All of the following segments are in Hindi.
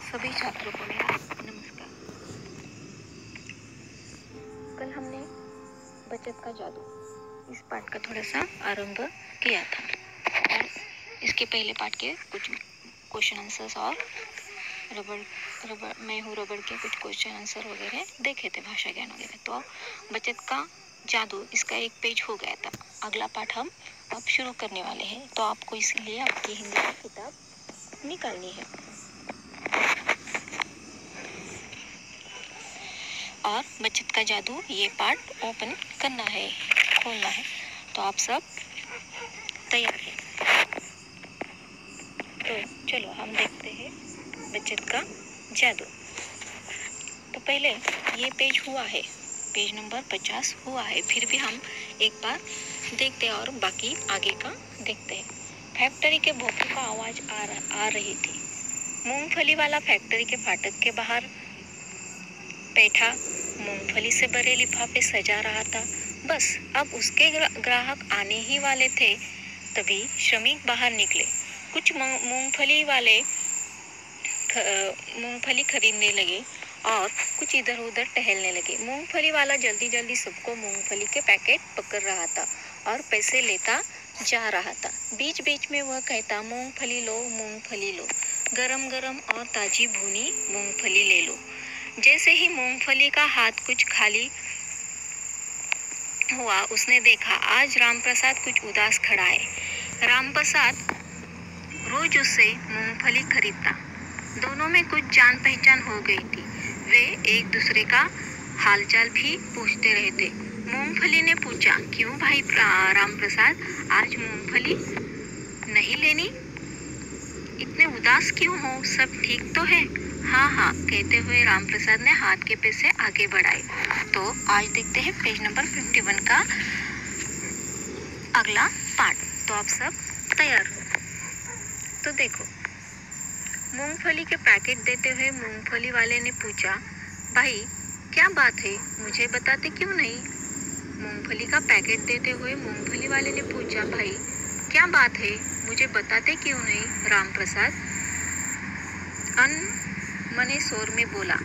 सभी छात्रों को मेरा नमस्कार। कल हमने बचत का जादू इस पाठ का थोड़ा सा आरंभ किया था और इसके पहले पाठ के कुछ क्वेश्चन आंसर्स और मैं हूँ रबड़ के कुछ क्वेश्चन आंसर वगैरह देखे थे, भाषा ज्ञान वगैरह। तो बचत का जादू इसका एक पेज हो गया था। अगला पाठ हम अब शुरू करने वाले हैं, तो आपको इसीलिए आपकी हिंदी की किताब निकालनी है और बचत का जादू ये पार्ट ओपन करना है, खोलना है। तो आप सब तैयार हैं? तो चलो हम देखते हैं बचत का जादू। तो पहले ये पेज हुआ है, पेज नंबर 50 हुआ है, फिर भी हम एक बार देखते हैं और बाकी आगे का देखते हैं। फैक्ट्री के भोंपू का आवाज आ रही थी। मूंगफली वाला फैक्ट्री के फाटक के बाहर बैठा मूंगफली से भरे लिफाफे सजा रहा था। बस अब उसके ग्राहक आने ही वाले थे, तभी श्रमिक बाहर निकले। कुछ मूंगफली वाले मूंगफली खरीदने लगे और कुछ इधर उधर टहलने लगे। मूंगफली वाला जल्दी जल्दी सबको मूंगफली के पैकेट पकड़ रहा था और पैसे लेता जा रहा था। बीच बीच में वह कहता, मूंगफली लो, गरम गरम और ताजी भुनी मूंगफली ले लो। जैसे ही मूंगफली का हाथ कुछ खाली हुआ, उसने देखा आज रामप्रसाद कुछ उदास खड़ा है। रामप्रसाद रोज उससे मूंगफली खरीदता। दोनों में कुछ जान पहचान हो गई थी। वे एक दूसरे का हालचाल भी पूछते रहते। मूंगफली ने पूछा, क्यों भाई रामप्रसाद, आज मूंगफली नहीं लेनी? इतने उदास क्यों हो? सब ठीक तो है? हाँ, कहते हुए रामप्रसाद ने हाथ के पैसे आगे बढ़ाए। तो आज देखते हैं पेज नंबर 51 का अगला पार्ट। तो आप सब तैयार हो? तो देखो, मूंगफली के पैकेट देते हुए मूंगफली वाले ने पूछा, भाई क्या बात है, मुझे बताते क्यों नहीं? मूंगफली का पैकेट देते हुए मूंगफली वाले ने पूछा, भाई क्या बात है, मुझे बताते क्यों नहीं? रामप्रसाद अनमने शोर में बोला,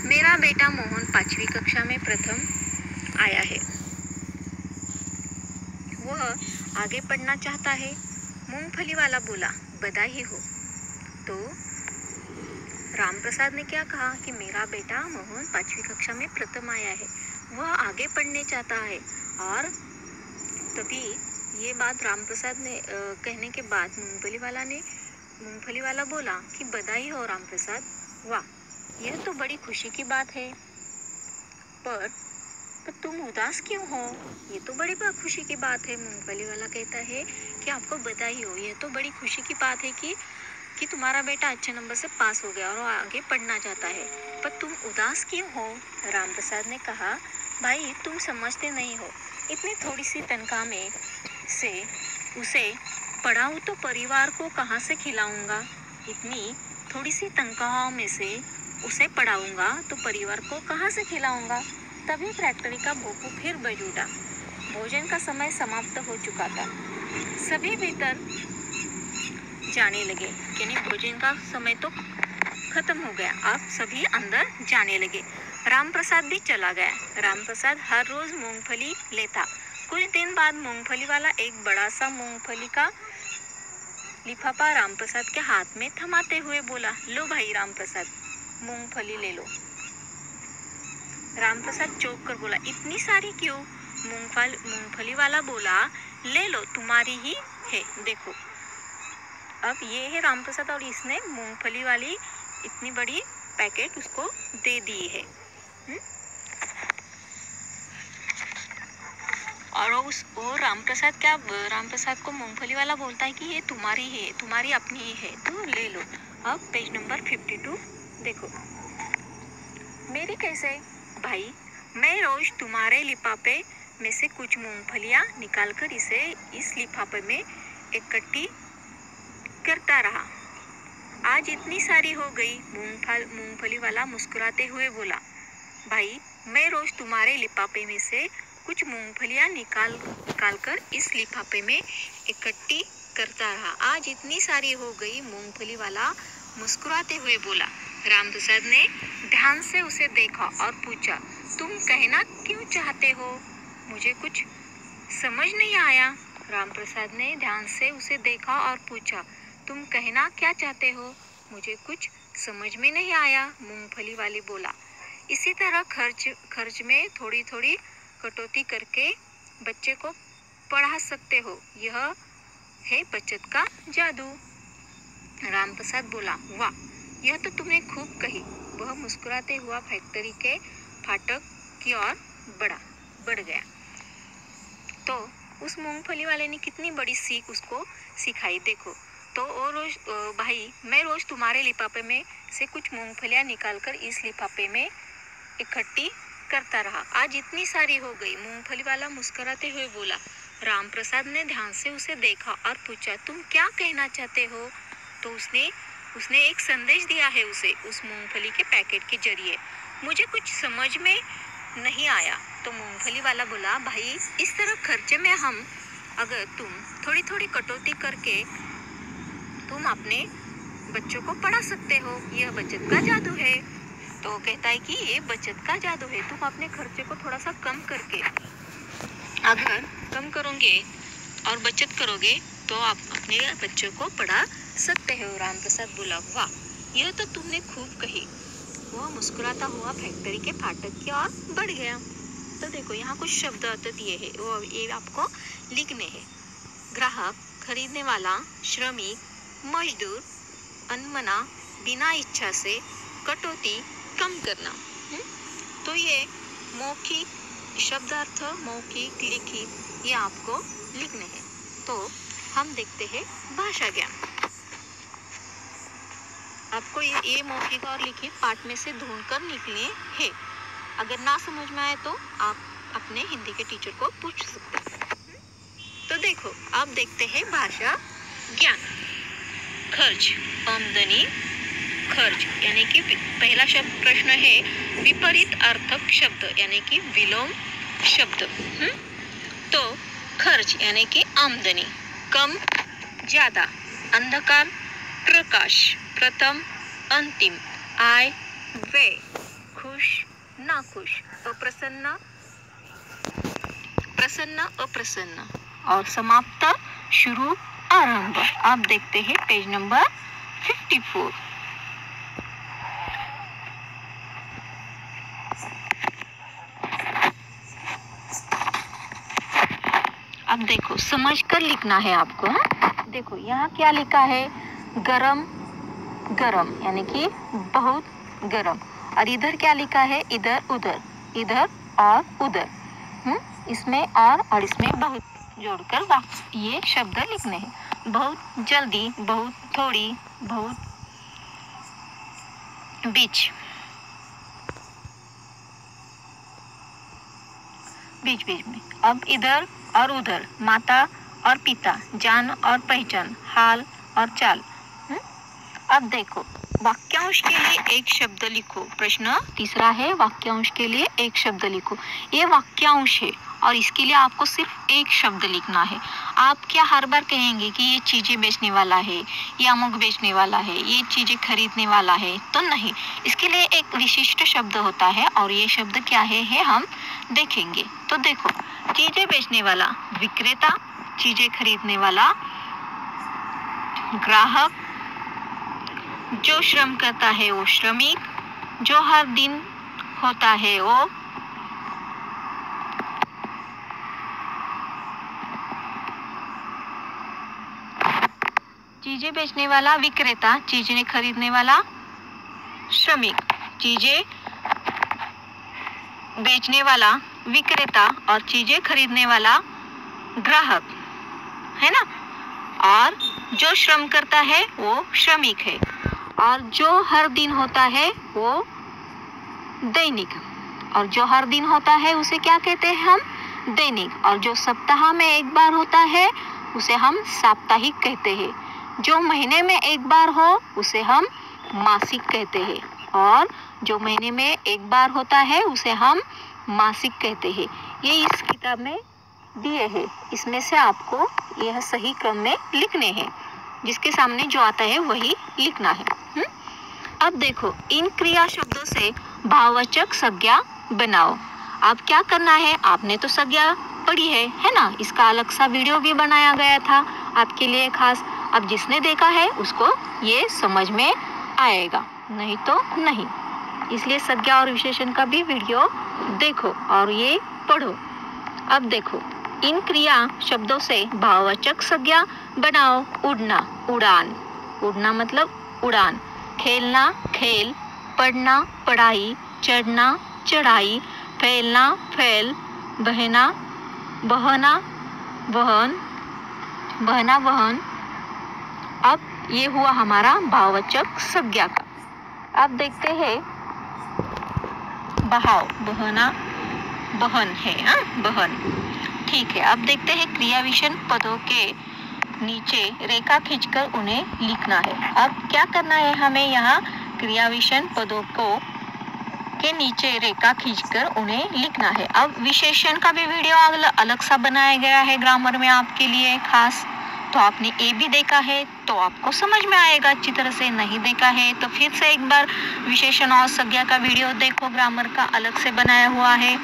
मेरा बेटा मोहन 5वीं कक्षा में प्रथम आया है, वह आगे पढ़ना चाहता है। मूंगफली वाला बोला, बधाई हो। तो रामप्रसाद ने क्या कहा कि मेरा बेटा मोहन 5वीं कक्षा में प्रथम आया है, वह आगे पढ़ने चाहता है। और तभी ये बात रामप्रसाद ने कहने के बाद मूंगफली वाला बोला कि बधाई हो रामप्रसाद, वाह, यह तो बड़ी खुशी की बात है। पर तुम उदास क्यों हो? ये तो बड़ी खुशी की बात है। मूंगफली वाला कहता है कि आपको बधाई हो, यह तो बड़ी खुशी की बात है कि तुम्हारा बेटा अच्छे नंबर से पास हो गया और वो आगे पढ़ना चाहता है, पर तुम उदास क्यों हो? रामप्रसाद ने कहा, भाई तुम समझते नहीं हो, इतनी थोड़ी सी तनख्वाह में से उसे पढ़ाऊं तो परिवार को कहाँ से खिलाऊंगा? इतनी थोड़ी सी तनख्वाह में से उसे पढ़ाऊंगा तो परिवार को कहाँ से खिलाऊंगा? तभी फैक्ट्री का भोंपू फिर बज उठा। भोजन का समय समाप्त हो चुका था। सभी भीतर जाने लगे, यानी भोजन का समय तो खत्म हो गया, अब सभी अंदर जाने लगे। रामप्रसाद भी चला गया। रामप्रसाद हर रोज मूंगफली लेता। कुछ दिन बाद मूंगफली वाला एक बड़ा सा मूंगफली का लिफाफा रामप्रसाद के हाथ में थमाते हुए बोला, लो भाई रामप्रसाद, मूंगफली ले लो। रामप्रसाद चौंक कर बोला, इतनी सारी क्यों? मूंगफली वाला बोला, ले लो, तुम्हारी ही है, देखो। अब ये है रामप्रसाद और इसने मूंगफली वाली इतनी बड़ी पैकेट उसको दे दी है। और वो रामप्रसाद को मूंगफली वाला बोलता है कि ये तुम्हारी है, तुम्हारी अपनी ही है, तो ले लो। अब पेज नंबर 52 देखो। मेरी कैसे? भाई मैं रोज तुम्हारे लिफाफे में से कुछ मूंगफलियां निकालकर इसे इस लिफाफे में इकट्ठी करता रहा। आज इतनी सारी हो गई। मूंगफली वाला मुस्कुराते हुए बोला, भाई मैं रोज तुम्हारे लिफाफे में से कुछ मूंगफलियां निकाल कर इस लिफाफे में इकट्ठी करता रहा। आज इतनी सारी हो गई। मूंगफली वाला मुस्कुराते हुए बोला। रामप्रसाद ने ध्यान से उसे देखा और पूछा, तुम कहना क्यों चाहते हो? मुझे कुछ समझ नहीं आया। रामप्रसाद ने ध्यान से उसे देखा और पूछा, तुम कहना क्या चाहते हो? मुझे कुछ समझ में नहीं आया, मूंगफली वाले बोला। इसी तरह खर्च में थोड़ी थोड़ी कटौती करके बच्चे को पढ़ा सकते हो। यह है बचत का जादू। रामप्रसाद बोला, वाह, यह तो तुमने खूब कही। वह मुस्कुराते हुआ फैक्ट्री के फाटक की ओर बढ़ गया। तो उस मूंगफली वाले ने कितनी बड़ी सीख उसको सिखाई, देखो। तो वो रोज भाई, मैं रोज तुम्हारे लिफाफे में से कुछ मूंगफलियां निकालकर इस लिफाफे में इकट्ठी करता रहा। आज इतनी सारी हो गई। मूंगफली वाला मुस्कुराते हुए बोला। रामप्रसाद ने ध्यान से उसे देखा और पूछा, तुम क्या कहना चाहते हो? तो उसने एक संदेश दिया है उसे, उस मूंगफली के पैकेट के जरिए। मुझे कुछ समझ में नहीं आया। तो मूंगफली वाला बोला, भाई, इस तरह खर्चे में अगर तुम थोड़ी थोड़ी कटौती करके तुम अपने बच्चों को पढ़ा सकते हो। यह बचत का जादू है। तो कहता है कि ये बचत का जादू है। तुम अपने खर्चे को थोड़ा सा कम करके अगर कम करोगे और बचत करोगे तो आप अपने बच्चों को पढ़ा सकते हो। रामप्रसाद बोला, वाह, यह तो तुमने खूब कही। वह मुस्कुराता हुआ फैक्ट्री के फाटक की ओर बढ़ गया। तो देखो, यहाँ कुछ शब्द अर्थ दिए हैं, वो ये आपको लिखने हैं। ग्राहक, खरीदने वाला, श्रमिक, मजदूर, अनमना, बिना इच्छा से, कटौती, कम करना। तो ये मौखिक शब्दार्थ, मौखिक, लिखित, ये आपको लिखने हैं। तो हम देखते हैं भाषा ज्ञान। आपको ये मौखिक और लिखित पाठ में से ढूंढकर निकले हैं। अगर ना समझ में आए तो आप अपने हिंदी के टीचर को पूछ सकते हैं। तो देखो, आप देखते हैं भाषा ज्ञान। खर्च, आमदनी, खर्च यानी कि पहला शब्द प्रश्न है विपरीत अर्थक शब्द यानी कि विलोम शब्द। तो खर्च यानी कि आमदनी, कम, ज्यादा, अंधकार, प्रकाश, प्रथम, अंतिम, आय, व्यय, खुश, नाखुश, अप्रसन्न, प्रसन्न, अप्रसन्न, और समाप्त, शुरू, आरंभ। आप देखते हैं पेज नंबर 54। अब देखो, समझकर लिखना है आपको। देखो, यहाँ क्या लिखा है? गरम, गरम यानी कि बहुत गरम। और इधर क्या लिखा है? इधर, उधर, इधर और उधर। इसमें और इसमें बहुत जोड़कर ये शब्द लिखने हैं। बहुत जल्दी, बहुत थोड़ी, बहुत बीच बीच में। अब इधर और उधर, माता और पिता, जान और पहचान, हाल और चाल। अब देखो, वाक्यांश के लिए एक शब्द लिखो। प्रश्न तीसरा है, वाक्यांश के लिए एक शब्द लिखो। ये वाक्यांश है और इसके लिए आपको सिर्फ एक शब्द लिखना है। आप क्या हर बार कहेंगे कि ये चीजें बेचने वाला है, ये अमुक बेचने वाला है, ये चीजें खरीदने वाला है? तो नहीं, इसके लिए एक विशिष्ट शब्द होता है और ये शब्द क्या है हम देखेंगे। तो देखो, चीजें बेचने वाला विक्रेता, चीजें खरीदने वाला ग्राहक, जो श्रम करता है वो श्रमिक, जो हर दिन होता है वो चीजें बेचने वाला विक्रेता, चीजें खरीदने वाला श्रमिक, चीजें बेचने वाला विक्रेता और चीजें खरीदने वाला ग्राहक, है ना। और जो श्रम करता है वो श्रमिक है, और जो हर दिन होता है वो दैनिक, और जो हर दिन होता है उसे क्या कहते हैं हम? दैनिक। और जो सप्ताह में एक बार होता है उसे हम साप्ताहिक कहते हैं। जो महीने में एक बार हो उसे हम मासिक कहते हैं, और जो महीने में एक बार होता है उसे हम मासिक कहते हैं। ये इस किताब में दिए हैं। इसमें से आपको यह सही क्रम में लिखने हैं। जिसके सामने जो आता है वही लिखना है। अब देखो, इन क्रिया शब्दों से भाववाचक संज्ञा बनाओ। अब क्या करना है, आपने तो संज्ञा पढ़ी है ना, इसका अलग सा वीडियो भी बनाया गया था आपके लिए खास। अब जिसने देखा है उसको ये समझ में आएगा, नहीं तो नहीं। इसलिए संज्ञा और विशेषण का भी वीडियो देखो और ये पढ़ो। अब देखो, इन क्रिया शब्दों से भाववाचक संज्ञा बनाओ। उड़ना, उड़ान, उड़ना मतलब उड़ान। खेलना, खेल। पढ़ना, पढ़ाई। चढ़ना, चढ़ाई। फैलना, फैल। बहना, बहना, वहन। बहना, वहन। अब ये हुआ हमारा भाववाचक संज्ञा का। अब देखते हैं बहाव, बहना, बहन है, बहन। ठीक है, अब देखते हैं क्रिया विशेषण पदों के नीचे रेखा खींचकर उन्हें लिखना है। अब क्या करना है हमें, यहाँ क्रिया विशेषण पदों को के नीचे रेखा खींचकर उन्हें लिखना है। अब विशेषण का भी वीडियो अलग सा बनाया गया है ग्रामर में आपके लिए खास। तो आपने ये भी देखा है तो आपको समझ में आएगा अच्छी तरह से। नहीं देखा है तो फिर से एक बार विशेषण और संज्ञा का वीडियो देखो, ग्रामर का अलग से बनाया हुआ है,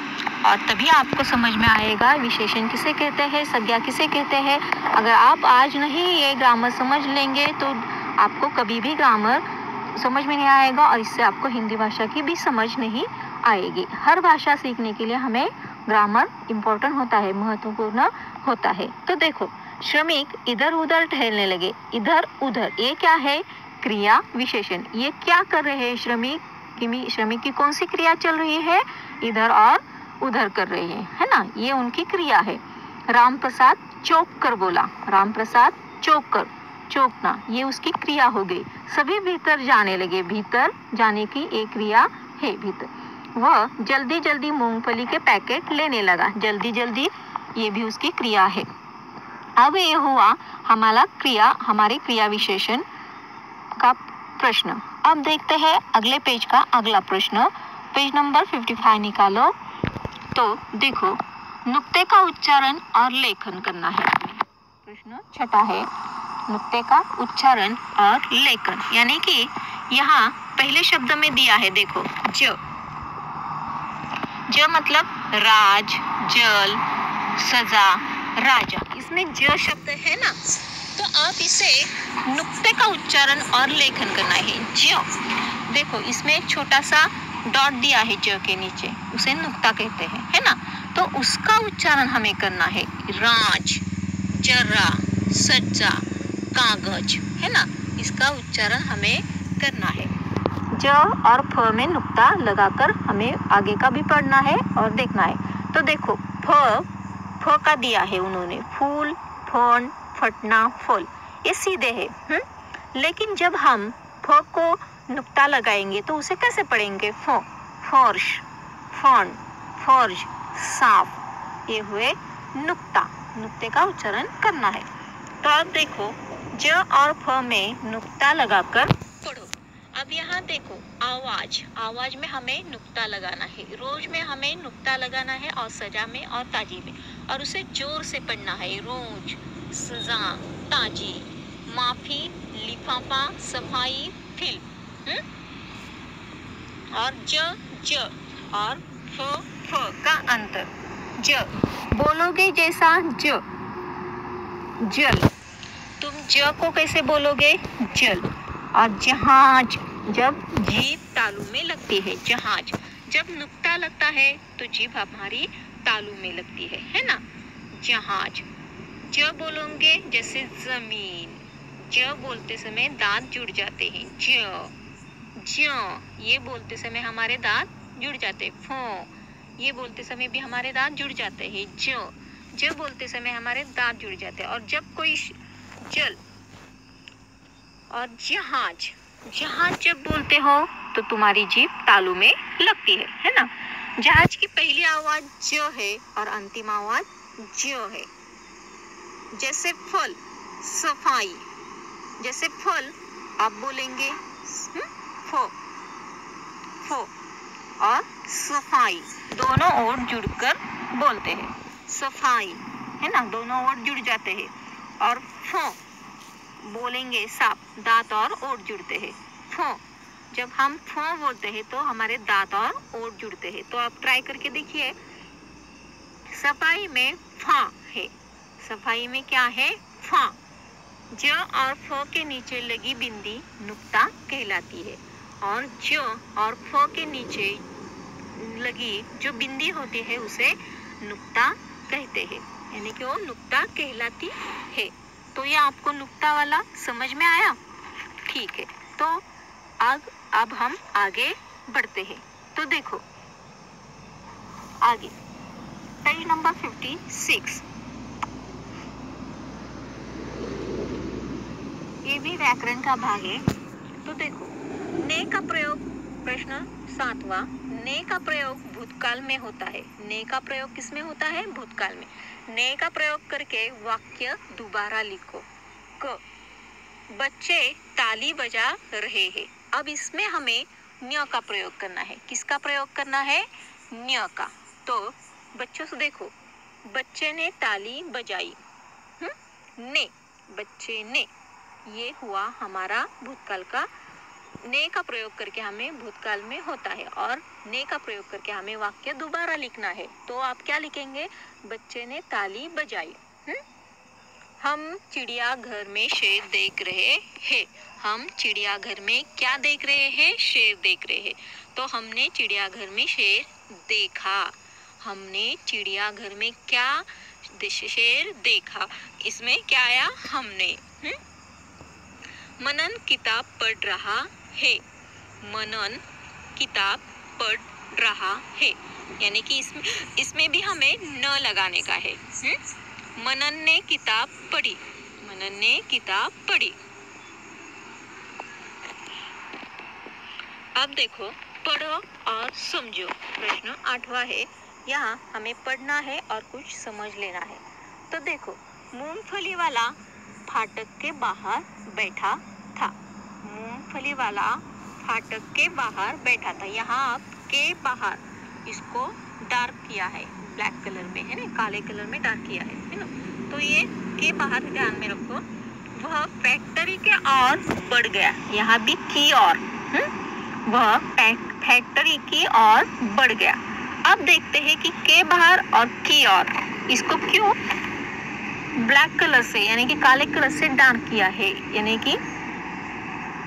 और तभी आपको समझ में आएगा विशेषण किसे कहते हैं, संज्ञा किसे कहते हैं। अगर आप आज नहीं ये ग्रामर समझ लेंगे तो आपको कभी भी ग्रामर समझ में नहीं आएगा, और इससे आपको हिंदी भाषा की भी समझ नहीं आएगी। हर भाषा सीखने के लिए हमें ग्रामर इम्पोर्टेंट होता है, महत्वपूर्ण होता है। तो देखो, श्रमिक इधर उधर टहलने लगे। इधर उधर, ये क्या है, क्रिया विशेषण। ये क्या कर रहे हैं श्रमिक, श्रमिक की कौन सी क्रिया चल रही है, इधर और उधर कर रहे हैं, है ना, ये उनकी क्रिया है। राम प्रसाद चौंक कर बोला। राम प्रसाद चौंक कर, चौंकना, ये उसकी क्रिया हो गई। सभी भीतर जाने लगे। भीतर जाने की एक क्रिया है, भीतर। वह जल्दी जल्दी मूंगफली के पैकेट लेने लगा। जल्दी जल्दी, ये भी उसकी क्रिया है। अब ये हुआ हमारे क्रिया विशेषण का प्रश्न। अब देखते हैं अगले पेज का अगला प्रश्न। पेज नंबर 55 निकालो। तो देखो, नुक्ते का उच्चारण और लेखन करना है। प्रश्न छठा है, नुक्ते का उच्चारण और लेखन, यानी कि यहाँ पहले शब्द में दिया है, देखो, ज मतलब राज, जल, सजा, राजा। इसमें ज शब्द है ना, तो आप इसे नुक्ते का उच्चारण और लेखन करना है। ज, देखो इसमें एक छोटा सा डॉट दिया है ज के नीचे, उसे नुक्ता कहते हैं, है ना। तो उसका उच्चारण हमें करना है। राज, जर्रा, सज्जा, कागज, है ना, इसका उच्चारण हमें करना है। ज और फ में नुक्ता लगाकर हमें आगे का भी पढ़ना है और देखना है। तो देखो, फ का दिया है उन्होंने, फूल, फोन, फटना, फल, ये सीधे है। लेकिन जब हम फ को नुक्ता लगाएंगे तो उसे कैसे पढ़ेंगे, फर्श, फन, फर्ज, साफ, ये हुए नुक्ता। नुक्ते का उच्चारण करना है। तो अब देखो, ज और फ में नुक्ता लगाकर पढ़ो। अब यहाँ देखो, आवाज, आवाज में हमें नुक्ता लगाना है। रोज में हमें नुक्ता लगाना है, और सजा में और ताजी में, और उसे जोर से पढ़ना है। रोज, सजा, ताजी, माफी, लिफाफा, सफाई, फिल्म। और ज और फ का अंतर। ज बोलोगे जैसा ज, जल, तुम ज को कैसे बोलोगे, जल। और जहाज, जब जीभ तालू में लगती है, जहाज। जब नुक्ता लगता है तो जीभ हमारी तालू में लगती है ना, जहाज। ज बोलोगे जैसे जमीन, ज बोलते समय दांत जुड़ जाते हैं। ज, ये बोलते समय हमारे दांत जुड़ जाते हैं। फ, ये बोलते समय भी हमारे दांत जुड़ जाते हैं। ज बोलते समय हमारे दांत जुड़ जाते हैं। और जब कोई जल और जहाज, जहाज जब बोलते हो तो तुम्हारी जीभ तालू में लगती है ना। जहाज की पहली आवाज ज है और अंतिम आवाज ज है। जैसे फल, सफाई, जैसे फल आप बोलेंगे फ, और सफाई दोनों ओर जुड़कर बोलते हैं। सफाई, है ना, दोनों ओर जुड़ जाते हैं। और फ बोलेंगे साफ, दांत और ओठ जुड़ते हैं। फ, जब हम फ बोलते हैं तो हमारे दांत और ओठ जुड़ते हैं। तो आप ट्राई करके देखिए। सफाई में फा है, सफाई में क्या है? फा। ज और फ के नीचे लगी बिंदी नुक्ता कहलाती है, और ज और फ के नीचे लगी जो बिंदी होती है उसे नुक्ता कहते हैं, यानी कि वो नुक्ता कहलाती है। तो ये आपको नुक्ता वाला समझ में आया? ठीक है, तो अब हम आगे बढ़ते हैं। तो देखो आगे पेज नंबर 56, ये भी व्याकरण का भाग है। तो देखो ने का प्रयोग, प्रश्न 7वां, ने का प्रयोग भूतकाल में होता है। ने का प्रयोग किस में होता है? भूतकाल में। ने का प्रयोग करके वाक्य दोबारा लिखो। क, बच्चे ताली बजा रहे हैं। अब इसमें हमें न्य का प्रयोग करना है। किसका प्रयोग करना है? न्य का। तो बच्चों से देखो, बच्चे ने ताली बजाई, ने, बच्चे ने, ये हुआ हमारा भूतकाल का। ने का प्रयोग करके हमें भूतकाल में होता है, और ने का प्रयोग करके हमें वाक्य दोबारा लिखना है। तो आप क्या लिखेंगे? बच्चे ने ताली बजाई। हम चिड़ियाघर में शेर देख रहे हैं। हम चिड़ियाघर में क्या देख रहे हैं? शेर देख रहे हैं। तो हमने चिड़ियाघर में शेर देखा। हमने चिड़ियाघर में क्या? शेर देखा। इसमें क्या आया? हमने। मनन किताब पढ़ रहा है। मनन किताब पढ़ रहा है, यानी कि इसमें भी हमें न लगाने का है। मनन ने किताब पढ़ी। मनन ने किताब पढ़ी। अब देखो पढ़ो और समझो, प्रश्न 8वां है। यहाँ हमें पढ़ना है और कुछ समझ लेना है। तो देखो, मूंगफली वाला फाटक के बाहर बैठा था। मूंगफली वाला फाटक के बाहर बैठा था। यहाँ आप के बाहर इसको डार्क किया है, ब्लैक कलर में है ना, काले कलर में डार्क किया है ना। तो ये के बाहर ध्यान में रखो। वह फैक्ट्री के और बढ़ गया। यहाँ भी की और, वह फैक्ट्री की और बढ़ गया। अब देखते हैं कि के बाहर और की और, इसको क्यों ब्लैक कलर से यानी कि काले कलर से डार्क किया है, यानी कि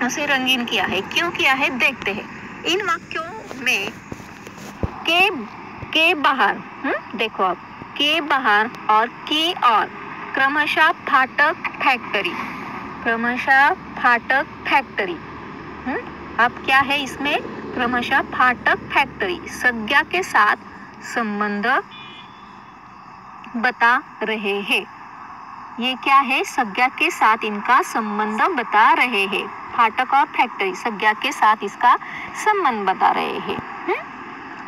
उसे रंगीन किया है। क्यों किया है देखते हैं। इन वाक्यों में के बाहर, देखो अब के बाहर और की और क्रमशः फाटक फैक्ट्री, क्रमशः फाटक फैक्ट्री। अब क्या है इसमें? क्रमशः फाटक फैक्ट्री संज्ञा के साथ संबंध बता रहे हैं। ये क्या है? संज्ञा के साथ इनका संबंध बता रहे हैं। फाटक और फैक्ट्री संज्ञा के साथ इसका संबंध बता रहे हैं।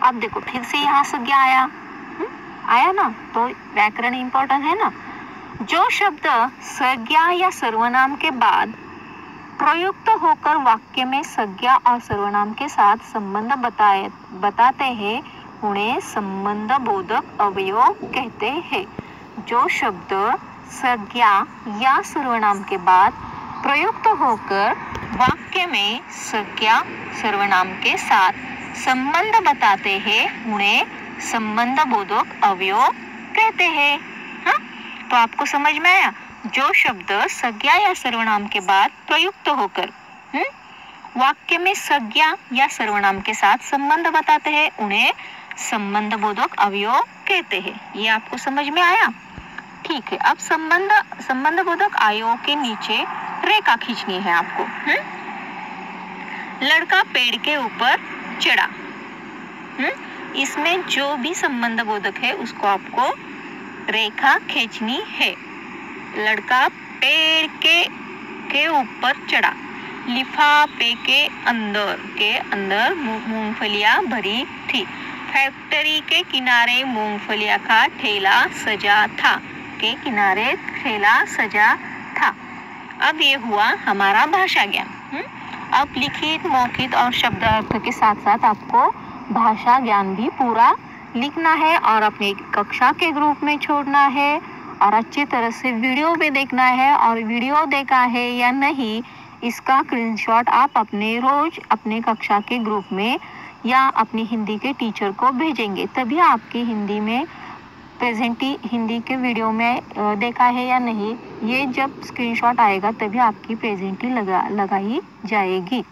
अब देखो फिर से यहाँ संज्ञा आया, आया ना, तो व्याकरण इंपॉर्टेंट है ना। जो शब्द संज्ञा या सर्वनाम के बाद प्रयुक्त होकर वाक्य में संज्ञा और सर्वनाम के साथ संबंध बताते हैं उन्हें संबंध बोधक अवयव कहते हैं। जो शब्द संज्ञा या सर्वनाम के बाद प्रयुक्त होकर वाक्य में संज्ञा सर्वनाम के साथ संबंध बताते हैं उन्हें संबंध बोधक अवयव कहते हैं। तो आपको समझ में आया? जो शब्द संज्ञा या सर्वनाम के बाद प्रयुक्त होकर वाक्य में संज्ञा या सर्वनाम के साथ संबंध बताते हैं उन्हें संबंध बोधक अवयव कहते हैं। ये आपको समझ में आया? ठीक है, अब संबंध बोधक अवयव के नीचे रेखा खींचनी है आपको। लड़का पेड़ के ऊपर चढ़ा। इसमें जो भी संबंध बोधक है उसको आपको रेखा खींचनी है। लड़का पेड़ के ऊपर चढ़ा। लिफाफे के अंदर मूंगफलियां भरी थी। फैक्ट्री के किनारे मूंगफलियां का ठेला सजा था। के किनारे ठेला सजा था। अब ये हुआ हमारा भाषा ज्ञान। अब लिखित, मौखिक और शब्द अर्थ के साथ साथ आपको भाषा ज्ञान भी पूरा लिखना है और अपनी कक्षा के ग्रुप में छोड़ना है और अच्छी तरह से वीडियो भी देखना है। और वीडियो देखा है या नहीं इसका स्क्रीनशॉट आप अपने रोज अपने कक्षा के ग्रुप में या अपनी हिंदी के टीचर को भेजेंगे, तभी आपकी हिंदी में प्रेजेंटी हिंदी के वीडियो में देखा है या नहीं, ये जब स्क्रीनशॉट आएगा तभी आपकी प्रेजेंटी लगाई जाएगी,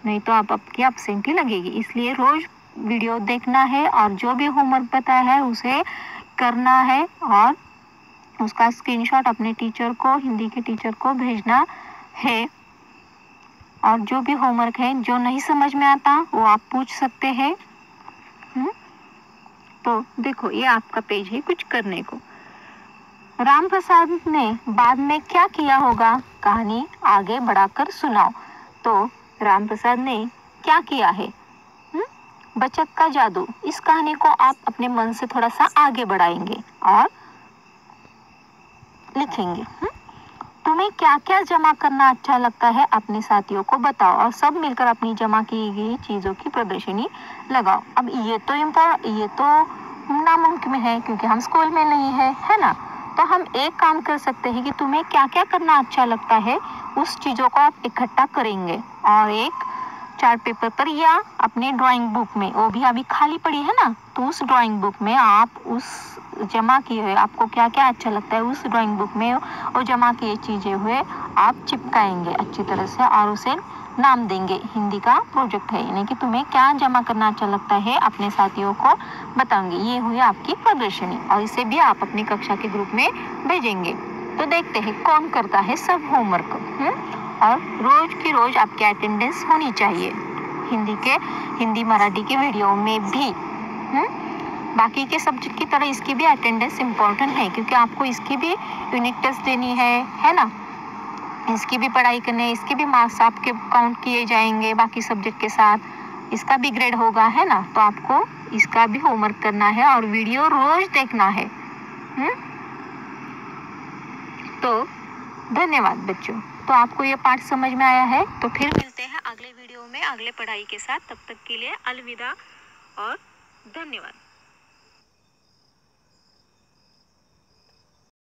नहीं तो आपकी एब्सेंटी लगेगी। इसलिए रोज वीडियो देखना है और जो भी होमवर्क बताया है उसे करना है और उसका स्क्रीनशॉट अपने टीचर को, हिंदी के टीचर को भेजना है। और जो भी होमवर्क है जो नहीं समझ में आता वो आप पूछ सकते हैं। तो देखो ये आपका पेज है कुछ करने को। राम प्रसाद ने बाद में क्या किया होगा, कहानी आगे बढ़ाकर सुनाओ। तो राम प्रसाद ने क्या किया है? बचत का जादू, इस कहानी को आप अपने मन से थोड़ा सा आगे बढ़ाएंगे और लिखेंगे। तुम्हें क्या क्या जमा करना अच्छा लगता है अपने साथियों को बताओ और सब मिलकर अपनी जमा की गई चीजों की प्रदर्शनी लगाओ। अब ये तो नामुमकिन है क्योंकि हम स्कूल में नहीं है ना। तो हम एक काम कर सकते हैं कि तुम्हें क्या क्या करना अच्छा लगता है उस चीजों को आप इकट्ठा करेंगे और एक चार्ट पेपर पर या अपने ड्राइंग बुक में, वो भी अभी खाली पड़ी है ना, तो उस ड्राइंग बुक में आप उस जमा किए हुए आपको क्या क्या अच्छा लगता है उस ड्राइंग बुक में वो जमा किए चीजें हुए आप चिपकाएंगे अच्छी तरह से और उसे नाम देंगे। हिंदी का प्रोजेक्ट है, यानी कि तुम्हें क्या जमा करना अच्छा लगता है अपने साथियों को बताओगे। ये हुई आपकी प्रदर्शनी और इसे भी आप अपनी कक्षा के ग्रुप में भेजेंगे। तो देखते हैं कौन करता है सब होमवर्क। और रोज की रोज आपकी अटेंडेंस होनी चाहिए हिंदी मराठी के वीडियो में भी। बाकी के सब्जेक्ट की तरह इसकी भी अटेंडेंस इम्पोर्टेंट है क्योंकि आपको इसकी भी यूनिट टेस्ट देनी है ना, इसकी भी पढ़ाई करनी है, इसके भी मार्क्स आपके काउंट किए जाएंगे बाकी सब्जेक्ट के साथ, इसका भी ग्रेड होगा है ना। तो आपको इसका भी होमवर्क करना है और वीडियो रोज देखना है। तो धन्यवाद बच्चों। तो आपको ये पाठ समझ में आया है? तो फिर मिलते हैं अगले वीडियो में अगले पढ़ाई के साथ। तब तक के लिए अलविदा और धन्यवाद।